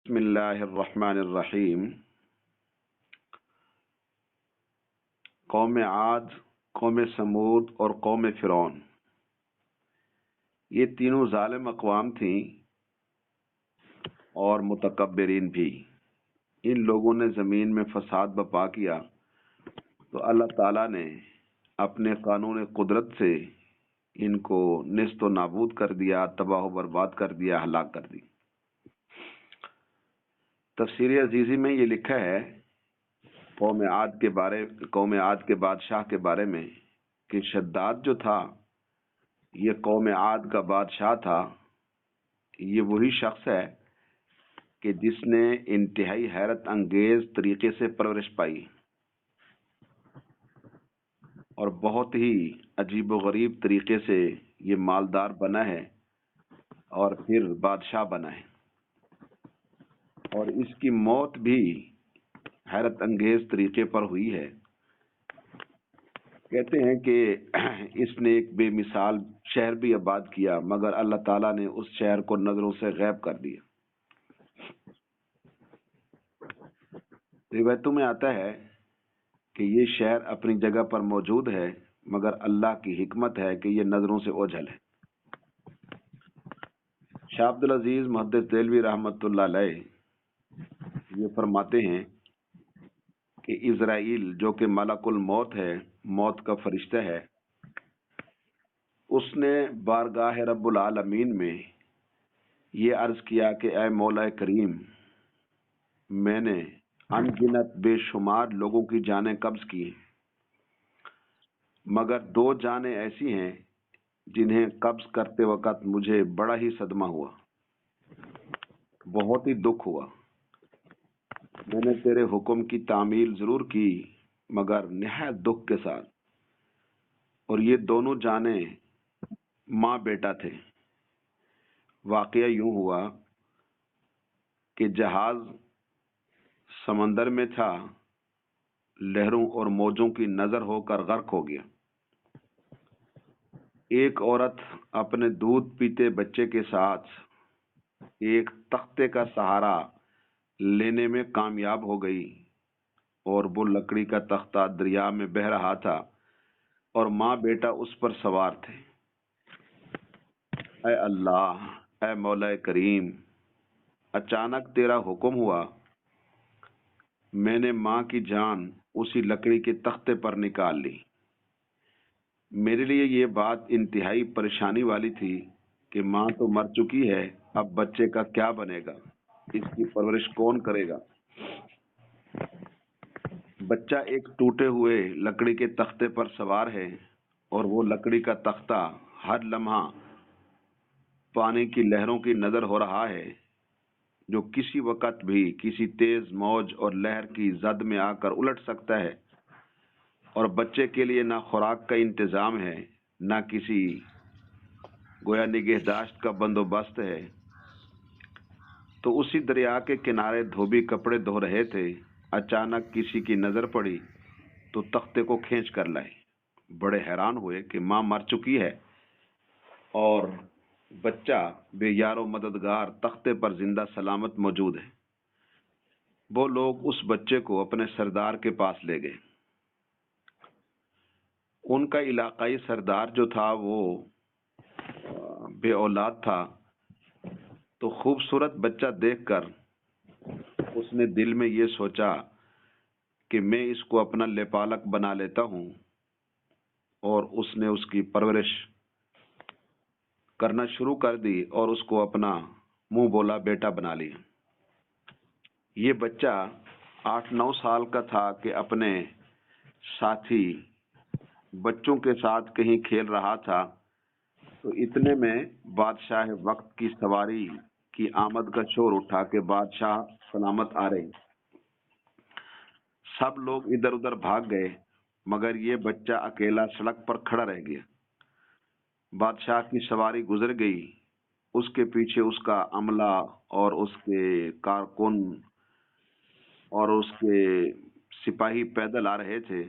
بسم اللہ الرحمن الرحیم۔ قوم عاد، قوم سمود اور قوم فرعون، یہ تینوں ظالم اقوام تھیں اور متکبرین بھی۔ ان لوگوں نے زمین میں فساد برپا کیا تو اللہ تعالیٰ نے اپنے قانون قدرت سے ان کو نیست و نابود کر دیا، تباہ و برباد کر دیا، ہلاک کر دی۔ تفسیر عزیزی میں یہ لکھا ہے قوم عاد کے بادشاہ کے بارے میں کہ شداد جو تھا یہ قوم عاد کا بادشاہ تھا۔ یہ وہی شخص ہے کہ جس نے انتہائی حیرت انگیز طریقے سے پرورش پائی اور بہت ہی عجیب و غریب طریقے سے یہ مالدار بنا ہے اور پھر بادشاہ بنا ہے، اور اس کی موت بھی حیرت انگیز طریقے پر ہوئی ہے۔ کہتے ہیں کہ اس نے ایک بے مثال شہر بھی آباد کیا، مگر اللہ تعالیٰ نے اس شہر کو نظروں سے غائب کر دیا۔ روایتوں میں آتا ہے کہ یہ شہر اپنی جگہ پر موجود ہے، مگر اللہ کی حکمت ہے کہ یہ نظروں سے اوجھل ہے۔ شاہ عبد العزیز محدث دہلوی رحمۃ اللہ علیہ یہ فرماتے ہیں کہ اسرائیل جو کہ ملک الموت ہے، موت کا فرشتہ ہے، اس نے بارگاہ رب العالمین میں یہ عرض کیا کہ اے مولا کریم، میں نے ان گنت بے شمار لوگوں کی جانیں قبض کی ہیں، مگر 2 جانیں ایسی ہیں جنہیں قبض کرتے وقت مجھے بڑا ہی صدمہ ہوا، بہت ہی دکھ ہوا۔ میں نے تیرے حکم کی تعمیل ضرور کی مگر نہایت دکھ کے ساتھ، اور یہ دونوں جانیں ماں بیٹا تھے۔ واقعہ یوں ہوا کہ جہاز سمندر میں تھا، لہروں اور موجوں کی نظر ہو کر غرق ہو گیا۔ ایک عورت اپنے دودھ پیتے بچے کے ساتھ ایک تختے کا سہارا لینے میں کامیاب ہو گئی، اور وہ لکڑی کا تختہ دریا میں بہہ رہا تھا اور ماں بیٹا اس پر سوار تھے۔ اے اللہ، اے مولا کریم، اچانک تیرا حکم ہوا، میں نے ماں کی جان اسی لکڑی کے تختے پر نکال لی۔ میرے لیے یہ بات انتہائی پریشانی والی تھی کہ ماں تو مر چکی ہے، اب بچے کا کیا بنے گا، اس کی پرورش کون کرے گا؟ بچہ ایک ٹوٹے ہوئے لکڑی کے تختے پر سوار ہے، اور وہ لکڑی کا تختہ ہر لمحہ پانی کی لہروں کی نظر ہو رہا ہے، جو کسی وقت بھی کسی تیز موج اور لہر کی زد میں آ کر الٹ سکتا ہے، اور بچے کے لیے نہ خوراک کا انتظام ہے، نہ کسی گویا نگہداشت کا بندوبست ہے۔ تو اسی دریا کے کنارے دھوبی کپڑے دھو رہے تھے، اچانک کسی کی نظر پڑی تو تختے کو کھینچ کر لائے۔ بڑے حیران ہوئے کہ ماں مر چکی ہے اور بچہ بے یار و مددگار تختے پر زندہ سلامت موجود ہے۔ وہ لوگ اس بچے کو اپنے سردار کے پاس لے گئے۔ ان کا علاقائی سردار جو تھا وہ بے اولاد تھا، تو خوبصورت بچہ دیکھ کر اس نے دل میں یہ سوچا کہ میں اس کو اپنا لیپالک بنا لیتا ہوں، اور اس نے اس کی پرورش کرنا شروع کر دی اور اس کو اپنا منہ بولا بیٹا بنا لیا۔ یہ بچہ 8-9 سال کا تھا کہ اپنے ساتھی بچوں کے ساتھ کہیں کھیل رہا تھا، تو اتنے میں بادشاہ وقت کی سواری کی آمد کا شور اٹھا کہ بادشاہ سلامت آ رہے۔ سب لوگ ادھر ادھر بھاگ گئے، مگر یہ بچہ اکیلا سڑک پر کھڑا رہ گیا۔ بادشاہ کی سواری گزر گئی، اس کے پیچھے اس کا عملہ اور اس کے کارکن اور اس کے سپاہی پیدل آ رہے تھے۔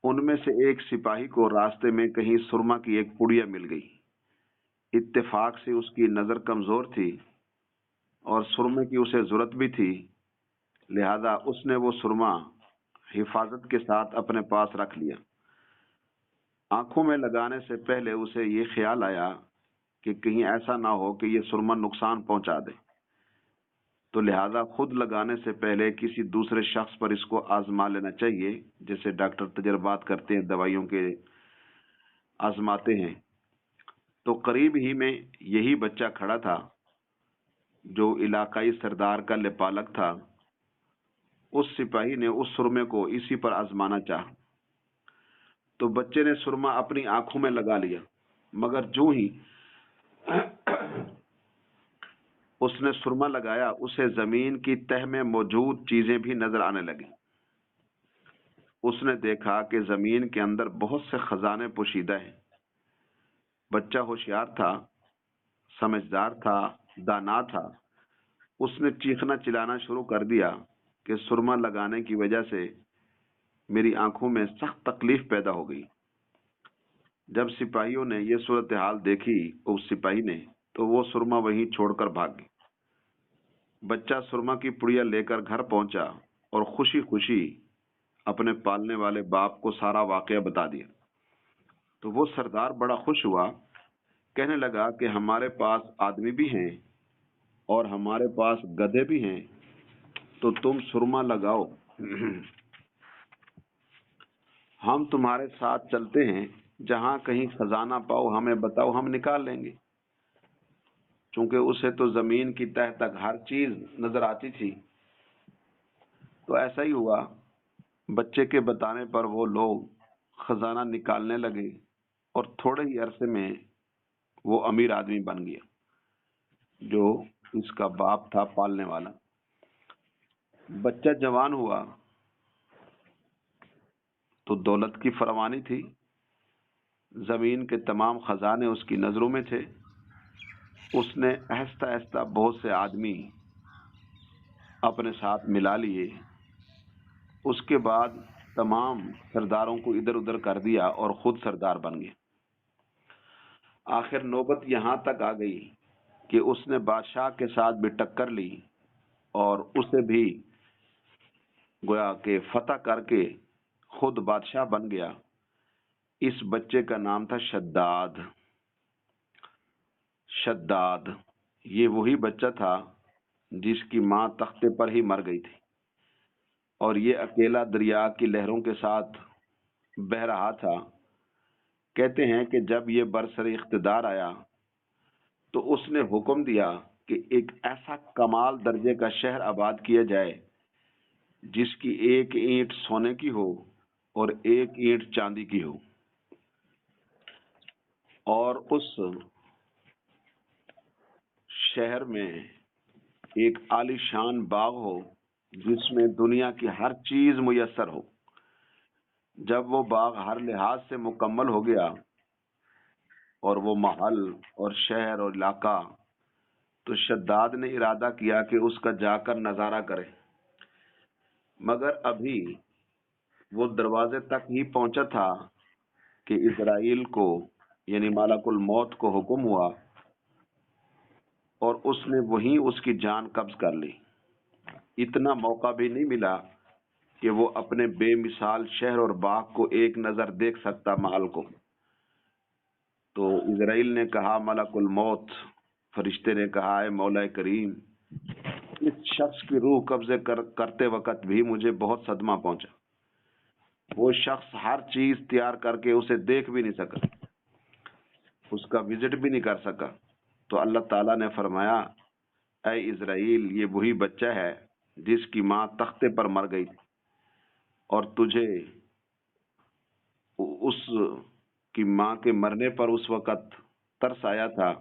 ان میں سے ایک سپاہی کو راستے میں کہیں سرما کی ایک پڑیا مل گئی۔ اتفاق سے اس کی نظر کمزور تھی، اور سرمے کی اسے ضرورت بھی تھی، لہذا اس نے وہ سرما حفاظت کے ساتھ اپنے پاس رکھ لیا۔ آنکھوں میں لگانے سے پہلے اسے یہ خیال آیا کہ کہیں ایسا نہ ہو کہ یہ سرما نقصان پہنچا دے، تو لہذا خود لگانے سے پہلے کسی دوسرے شخص پر اس کو آزما لینا چاہیے، جیسے ڈاکٹر تجربات کرتے ہیں، دوائیوں کے آزماتے ہیں۔ تو قریب ہی میں یہی بچہ کھڑا تھا جو علاقائی سردار کا لپالک تھا۔ اس سپاہی نے اس سرمے کو اسی پر آزمانا چاہا، تو بچے نے سرما اپنی آنکھوں میں لگا لیا، مگر جو ہی اس نے سرما لگایا اسے زمین کی تہ میں موجود چیزیں بھی نظر آنے لگیں۔ اس نے دیکھا کہ زمین کے اندر بہت سے خزانے پوشیدہ ہیں۔ بچہ ہوشیار تھا، سمجھدار تھا، دانا تھا۔ اس نے چیخنا چلانا شروع کر دیا کہ سرما لگانے کی وجہ سے میری آنکھوں میں سخت تکلیف پیدا ہو گئی۔ جب سپاہیوں نے یہ صورتحال دیکھی اس سپاہی نے، تو وہ سرما وہیں چھوڑ کر بھاگ گئی۔ بچہ سرما کی پڑیا لے کر گھر پہنچا اور خوشی خوشی اپنے پالنے والے باپ کو سارا واقعہ بتا دیا۔ تو وہ سردار بڑا خوش ہوا، کہنے لگا کہ ہمارے پاس آدمی بھی ہیں اور ہمارے پاس گدھے بھی ہیں، تو تم سرما لگاؤ، ہم تمہارے ساتھ چلتے ہیں، جہاں کہیں خزانہ پاؤ ہمیں بتاؤ، ہم نکال لیں گے۔ چونکہ اسے تو زمین کی تہ تک ہر چیز نظر آتی تھی، تو ایسا ہی ہوا۔ بچے کے بتانے پر وہ لوگ خزانہ نکالنے لگے اور تھوڑے ہی عرصے میں وہ امیر آدمی بن گیا جو اس کا باپ تھا پالنے والا۔ بچہ جوان ہوا تو دولت کی فراوانی تھی، زمین کے تمام خزانے اس کی نظروں میں تھے۔ اس نے آہستہ آہستہ بہت سے آدمی اپنے ساتھ ملا لیے۔ اس کے بعد تمام سرداروں کو ادھر ادھر کر دیا اور خود سردار بن گیا۔ آخر نوبت یہاں تک آ گئی کہ اس نے بادشاہ کے ساتھ بھی ٹکر لی اور اسے بھی گویا کہ فتح کر کے خود بادشاہ بن گیا۔ اس بچے کا نام تھا شداد۔ شداد یہ وہی بچہ تھا جس کی ماں تختے پر ہی مر گئی تھی، اور یہ اکیلا دریا کی لہروں کے ساتھ بہہ رہا تھا۔ کہتے ہیں کہ جب یہ برسر اقتدار آیا تو اس نے حکم دیا کہ ایک ایسا کمال درجے کا شہر آباد کیا جائے جس کی ایک اینٹ سونے کی ہو اور ایک اینٹ چاندی کی ہو، اور اس شہر میں ایک عالی شان باغ ہو جس میں دنیا کی ہر چیز میسر ہو۔ جب وہ باغ ہر لحاظ سے مکمل ہو گیا اور وہ محل اور شہر اور علاقہ، تو شداد نے ارادہ کیا کہ اس کا جا کر نظارہ کرے، مگر ابھی وہ دروازے تک ہی پہنچا تھا کہ اسرائیل کو یعنی ملک الموت کو حکم ہوا اور اس نے وہیں اس کی جان قبض کر لی۔ اتنا موقع بھی نہیں ملا کہ وہ اپنے بے مثال شہر اور باغ کو ایک نظر دیکھ سکتا محل کو۔ تو اسرائیل نے کہا ملک الموت، فرشتے نے کہا اے مولا کریم، اس شخص کی روح قبضے کرتے وقت بھی مجھے بہت صدمہ پہنچا۔ وہ شخص ہر چیز تیار کر کے اسے دیکھ بھی نہیں سکا، اس کا وزٹ بھی نہیں کر سکا۔ تو اللہ تعالیٰ نے فرمایا اے اسرائیل، یہ وہی بچہ ہے جس کی ماں تختے پر مر گئی تھی، اور تجھے اس کی ماں کے مرنے پر اس وقت ترس آیا تھا۔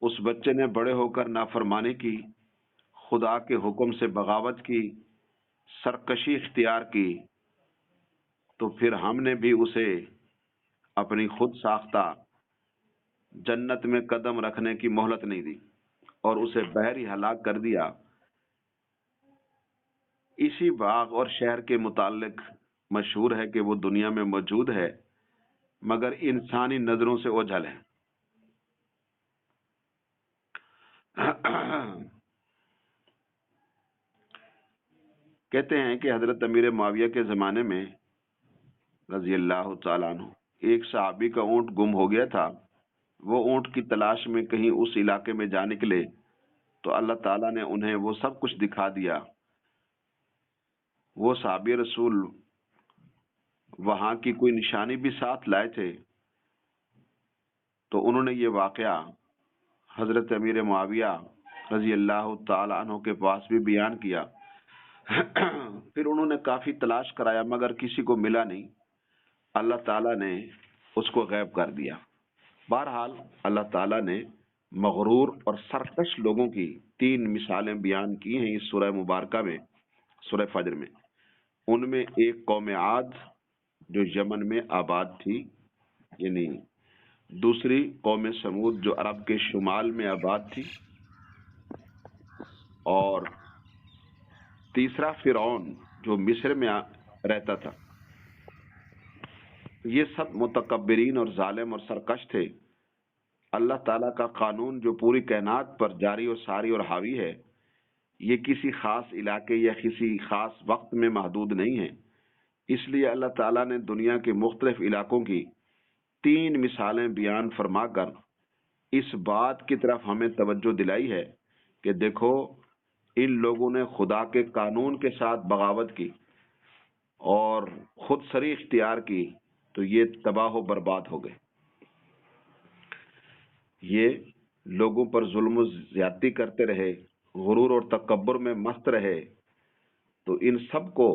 اس بچے نے بڑے ہو کر نافرمانی کی، خدا کے حکم سے بغاوت کی، سرکشی اختیار کی، تو پھر ہم نے بھی اسے اپنی خود ساختہ جنت میں قدم رکھنے کی مہلت نہیں دی اور اسے بحر ہی ہلاک کر دیا۔ اسی باغ اور شہر کے متعلق مشہور ہے کہ وہ دنیا میں موجود ہے، مگر انسانی نظروں سے اوجھل ہے۔ کہتے ہیں کہ حضرت امیر معاویہ کے زمانے میں رضی اللہ تعالیٰ عنہ ایک صحابی کا اونٹ گم ہو گیا تھا. وہ اونٹ کی تلاش میں کہیں اس علاقے میں جا نکلے تو اللہ تعالیٰ نے انہیں وہ سب کچھ دکھا دیا. وہ صحابی رسول وہاں کی کوئی نشانی بھی ساتھ لائے تھے، تو انہوں نے یہ واقعہ حضرت امیر معاویہ رضی اللہ تعالی عنہ کے پاس بھی بیان کیا. پھر انہوں نے کافی تلاش کرایا مگر کسی کو ملا نہیں. اللہ تعالیٰ نے اس کو غائب کر دیا. بہرحال اللہ تعالیٰ نے مغرور اور سرکش لوگوں کی 3 مثالیں بیان کی ہیں اس سورہ مبارکہ میں، سورہ فجر میں. ان میں ایک قوم عاد جو یمن میں آباد تھی، یعنی دوسری قوم سمود جو عرب کے شمال میں آباد تھی، اور تیسرا فرعون جو مصر میں رہتا تھا. یہ سب متکبرین اور ظالم اور سرکش تھے. اللہ تعالیٰ کا قانون جو پوری کائنات پر جاری اور ساری اور حاوی ہے، یہ کسی خاص علاقے یا کسی خاص وقت میں محدود نہیں ہے. اس لیے اللہ تعالیٰ نے دنیا کے مختلف علاقوں کی 3 مثالیں بیان فرما کر اس بات کی طرف ہمیں توجہ دلائی ہے کہ دیکھو ان لوگوں نے خدا کے قانون کے ساتھ بغاوت کی اور خود سری اختیار کی تو یہ تباہ و برباد ہو گئے. یہ لوگوں پر ظلم و زیادتی کرتے رہے، غرور اور تکبر میں مست رہے. تو ان سب کو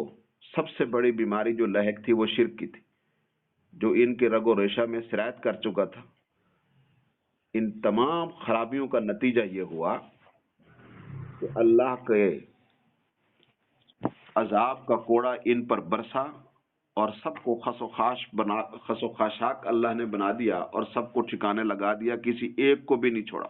سب سے بڑی بیماری جو لاحق تھی وہ شرک کی تھی، جو ان کے رگ و ریشہ میں سرایت کر چکا تھا. ان تمام خرابیوں کا نتیجہ یہ ہوا کہ اللہ کے عذاب کا کوڑا ان پر برسا اور سب کو خس و خاشاک اللہ نے بنا دیا اور سب کو ٹھکانے لگا دیا، کسی ایک کو بھی نہیں چھوڑا.